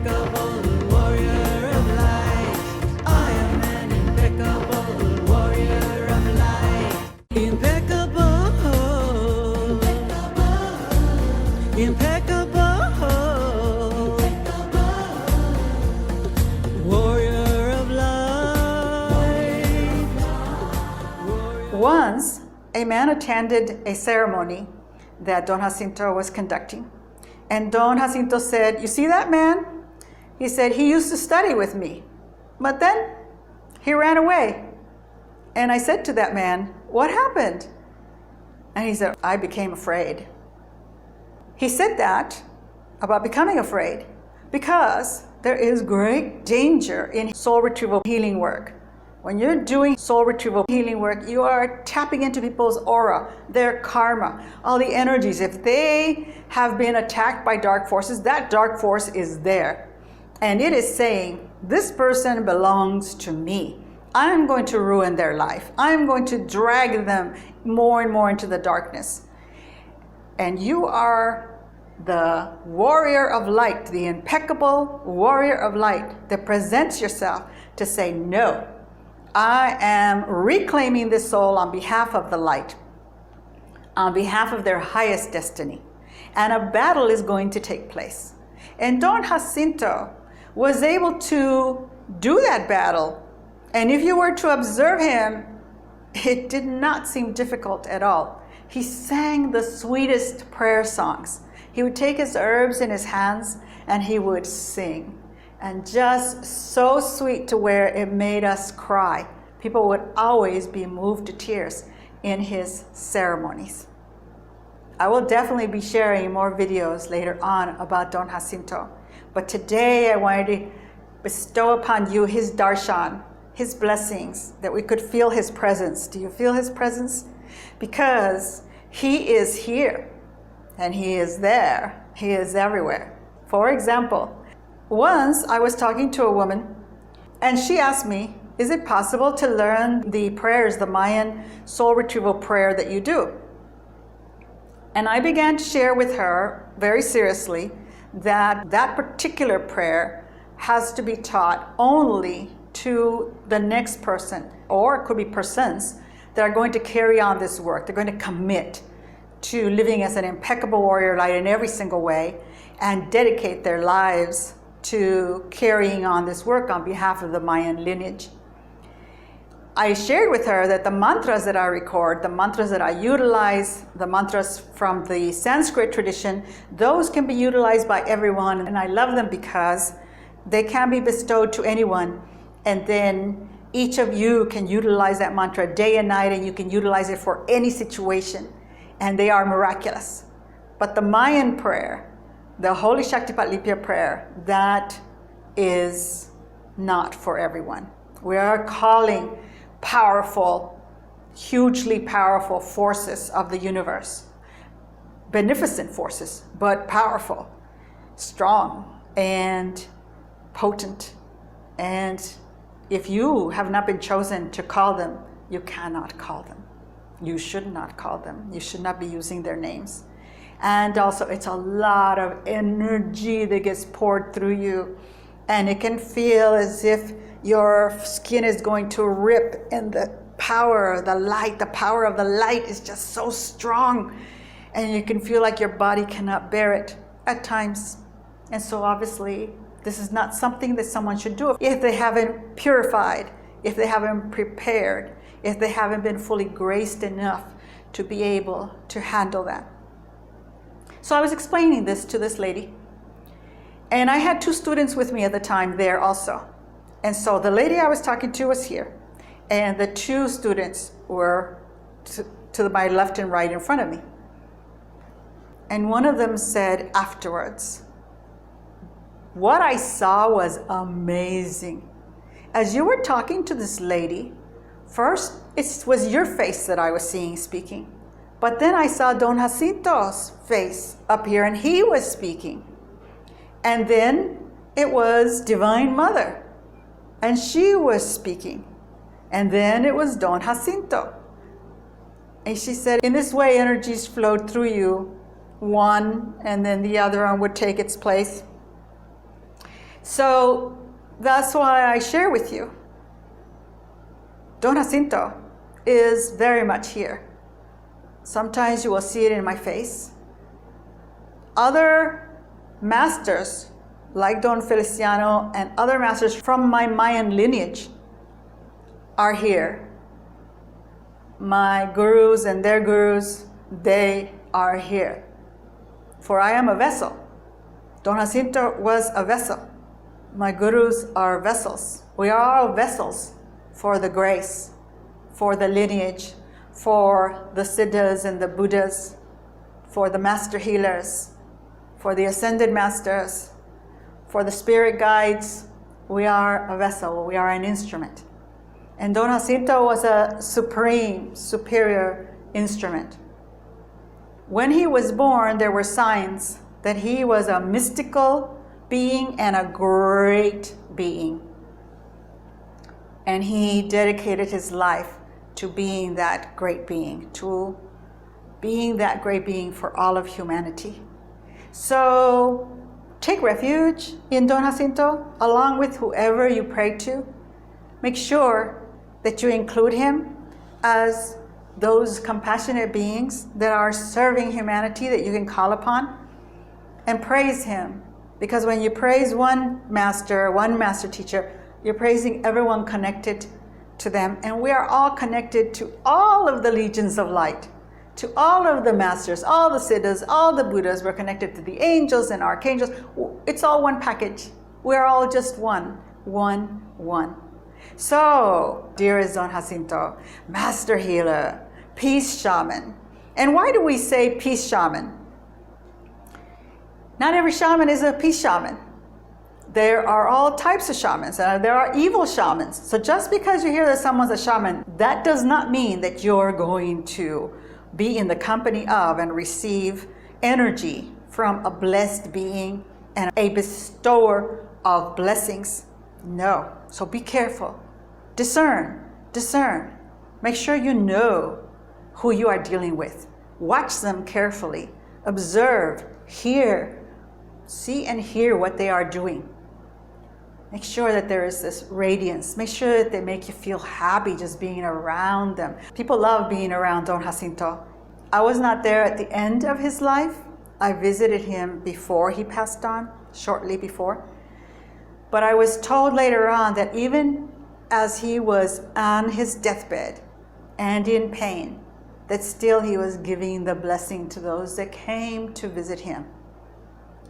impeccable warrior of light. I am an impeccable warrior of light. Impeccable, impeccable, warrior of light. Once, a man attended a ceremony that Don Jacinto was conducting. And Don Jacinto said, "You see that man?" He said, "He used to study with me, but then he ran away." And I said to that man, "What happened?" And he said, "I became afraid." He said that about becoming afraid because there is great danger in soul retrieval healing work. When you're doing soul retrieval healing work, you are tapping into people's aura, their karma, all the energies. If they have been attacked by dark forces, that dark force is there. And it is saying, this person belongs to me. I'm going to ruin their life. I'm going to drag them more and more into the darkness. And you are the warrior of light, the impeccable warrior of light that presents yourself to say, no, I am reclaiming this soul on behalf of the light, on behalf of their highest destiny. And a battle is going to take place. And Don Jacinto was able to do that battle. And if you were to observe him, it did not seem difficult at all. He sang the sweetest prayer songs. He would take his herbs in his hands and he would sing. And just so sweet to where it made us cry. People would always be moved to tears in his ceremonies. I will definitely be sharing more videos later on about Don Jacinto. But today I wanted to bestow upon you his darshan, his blessings, that we could feel his presence. Do you feel his presence? Because he is here and he is there. He is everywhere. For example, once I was talking to a woman and she asked me, is it possible to learn the prayers, the Mayan soul retrieval prayer that you do? And I began to share with her very seriously that that particular prayer has to be taught only to the next person, or it could be persons that are going to carry on this work. They're going to commit to living as an impeccable warrior light in every single way and dedicate their lives to carrying on this work on behalf of the Mayan lineage. I shared with her that the mantras that I record, the mantras that I utilize, the mantras from the Sanskrit tradition, those can be utilized by everyone, and I love them because they can be bestowed to anyone, and then each of you can utilize that mantra day and night, and you can utilize it for any situation, and they are miraculous. But the Mayan prayer, the Holy Shaktipat Lipya prayer, that is not for everyone. We are calling powerful, hugely powerful forces of the universe. Beneficent forces, but powerful, strong, and potent. And if you have not been chosen to call them, you cannot call them. You should not call them. You should not be using their names. And also, it's a lot of energy that gets poured through you. And it can feel as if your skin is going to rip, and the power, the light, the power of the light is just so strong. And you can feel like your body cannot bear it at times. And so obviously, this is not something that someone should do if they haven't purified, if they haven't prepared, if they haven't been fully graced enough to be able to handle that. So I was explaining this to this lady. And I had two students with me at the time there also. And so the lady I was talking to was here. And the two students were to my left and right in front of me. And one of them said afterwards, what I saw was amazing. As you were talking to this lady, first it was your face that I was seeing speaking. But then I saw Don Jacinto's face up here and he was speaking. And then it was Divine Mother and she was speaking. And then it was Don Jacinto. And she said, in this way, energies flowed through you, one and then the other one would take its place. So that's why I share with you. Don Jacinto is very much here. Sometimes you will see it in my face. Other masters, like Don Feliciano and other masters from my Mayan lineage, are here. My gurus and their gurus, they are here. For I am a vessel. Don Jacinto was a vessel. My gurus are vessels. We are all vessels for the grace, for the lineage, for the Siddhas and the Buddhas, for the master healers, for the ascended masters, for the spirit guides. We are a vessel, we are an instrument. And Don Jacinto was a supreme, superior instrument. When he was born, there were signs that he was a mystical being and a great being. And he dedicated his life to being that great being, to being that great being for all of humanity. So take refuge in Don Jacinto, along with whoever you pray to. Make sure that you include him as those compassionate beings that are serving humanity that you can call upon, and praise him. Because when you praise one master teacher, you're praising everyone connected to them. And we are all connected to all of the legions of light, to all of the masters, all the siddhas, all the Buddhas. We're connected to the angels and archangels. It's all one package. We're all just one. So, dearest Don Jacinto, master healer, peace shaman. And why do we say peace shaman? Not every shaman is a peace shaman. There are all types of shamans, and there are evil shamans. So just because you hear that someone's a shaman, that does not mean that you're going to be in the company of and receive energy from a blessed being and a bestower of blessings. No. So be careful. Discern. Make sure you know who you are dealing with. Watch them carefully. Observe, hear, see and hear what they are doing. Make sure that there is this radiance. Make sure that they make you feel happy just being around them. People love being around Don Jacinto. I was not there at the end of his life. I visited him before he passed on, shortly before. But I was told later on that even as he was on his deathbed and in pain, that still he was giving the blessing to those that came to visit him.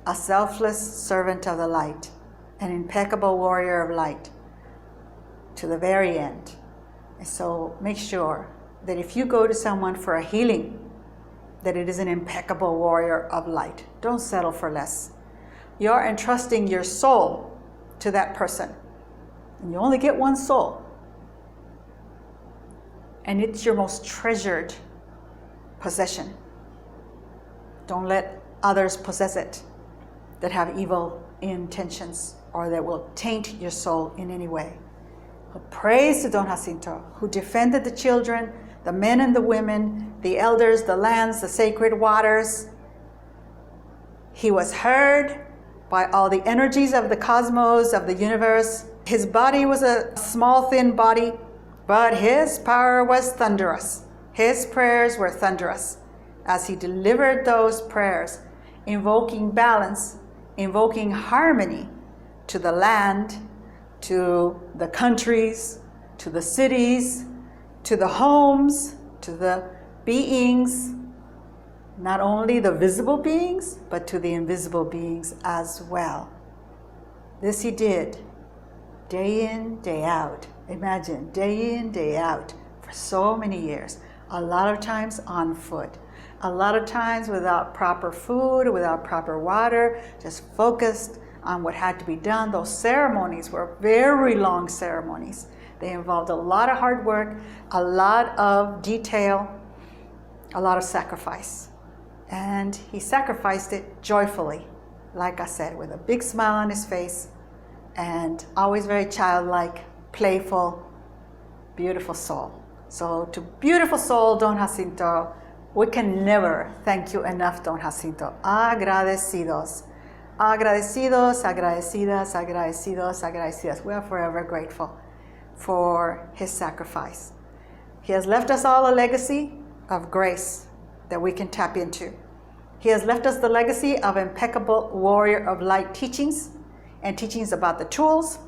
A selfless servant of the light, an impeccable warrior of light to the very end. And so make sure that if you go to someone for a healing, that it is an impeccable warrior of light. Don't settle for less. You're entrusting your soul to that person. And you only get one soul. And it's your most treasured possession. Don't let others possess it that have evil intentions or that will taint your soul in any way. But praise to Don Jacinto, who defended the children, the men and the women, the elders, the lands, the sacred waters. He was heard by all the energies of the cosmos, of the universe. His body was a small, thin body, but his power was thunderous. His prayers were thunderous as he delivered those prayers, invoking balance, invoking harmony to the land, to the countries, to the cities, to the homes, to the beings, not only the visible beings, but to the invisible beings as well. This he did day in, day out. Imagine, day in, day out for so many years. A lot of times on foot. A lot of times without proper food, without proper water, just focused on what had to be done. Those ceremonies were very long ceremonies. They involved a lot of hard work, a lot of detail, a lot of sacrifice. And he sacrificed it joyfully, like I said, with a big smile on his face, and always very childlike, playful, beautiful soul. So to beautiful soul, Don Jacinto, we can never thank you enough, Don Jacinto. Agradecidos. Agradecidos, agradecidas, agradecidos, agradecidas. We are forever grateful for his sacrifice. He has left us all a legacy of grace that we can tap into. He has left us the legacy of Impeccable Warrior of Light teachings and teachings about the tools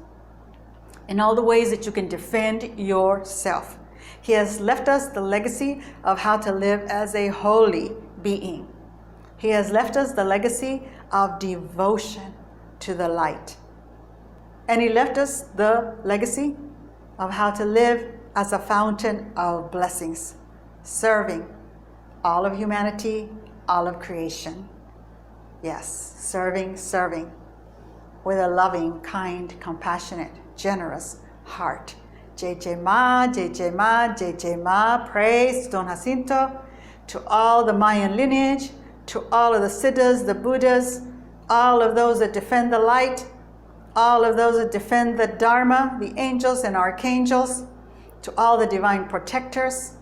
and all the ways that you can defend yourself. He has left us the legacy of how to live as a holy being. He has left us the legacy of devotion to the light. And he left us the legacy of how to live as a fountain of blessings, serving all of humanity, all of creation. Yes, serving with a loving, kind, compassionate, generous heart. JJ Ma, JJ Ma, JJ Ma. Praise Don Jacinto, to all the Mayan lineage, to all of the Siddhas, the Buddhas, all of those that defend the light, all of those that defend the Dharma, the angels and archangels, to all the divine protectors,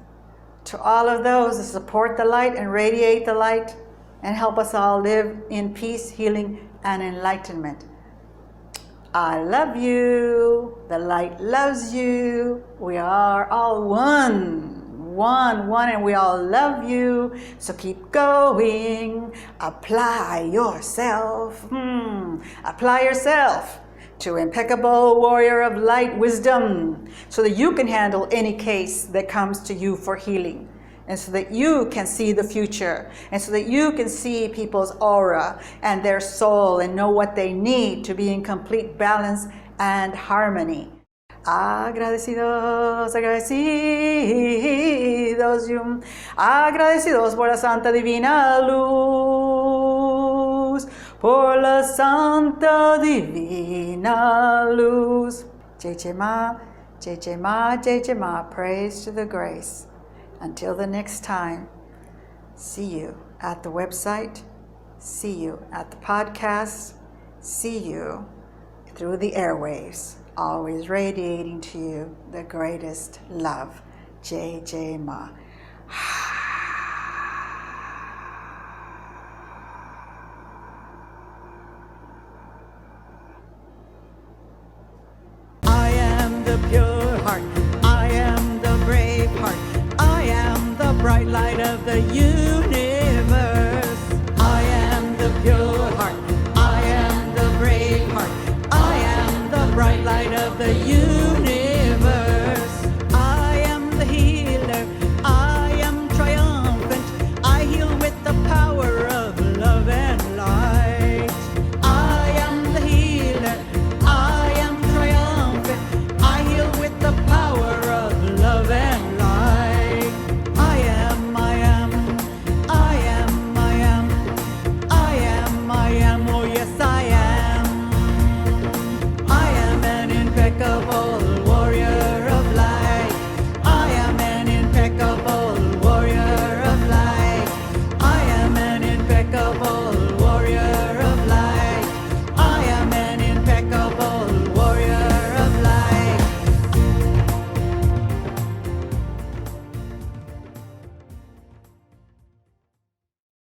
to all of those that support the light and radiate the light and help us all live in peace, healing, and enlightenment. I love you. The light loves you. We are all one, and we all love you. So keep going. Apply yourself. Apply yourself to Impeccable Warrior of Light wisdom so that you can handle any case that comes to you for healing. And so that you can see the future, and so that you can see people's aura and their soul and know what they need to be in complete balance and harmony. Agradecidos, agradecidos, agradecidos por la Santa Divina Luz, por la Santa Divina Luz. JJ Ma, JJ Ma, JJ Ma, praise to the grace. Until the next time, see you at the website, see you at the podcast, see you through the airwaves, always radiating to you the greatest love. JJ Ma. I am the pure heart. I am the brave heart. I am the bright light of the universe. I am the pure heart. I am the brave heart. I am the bright light of the universe.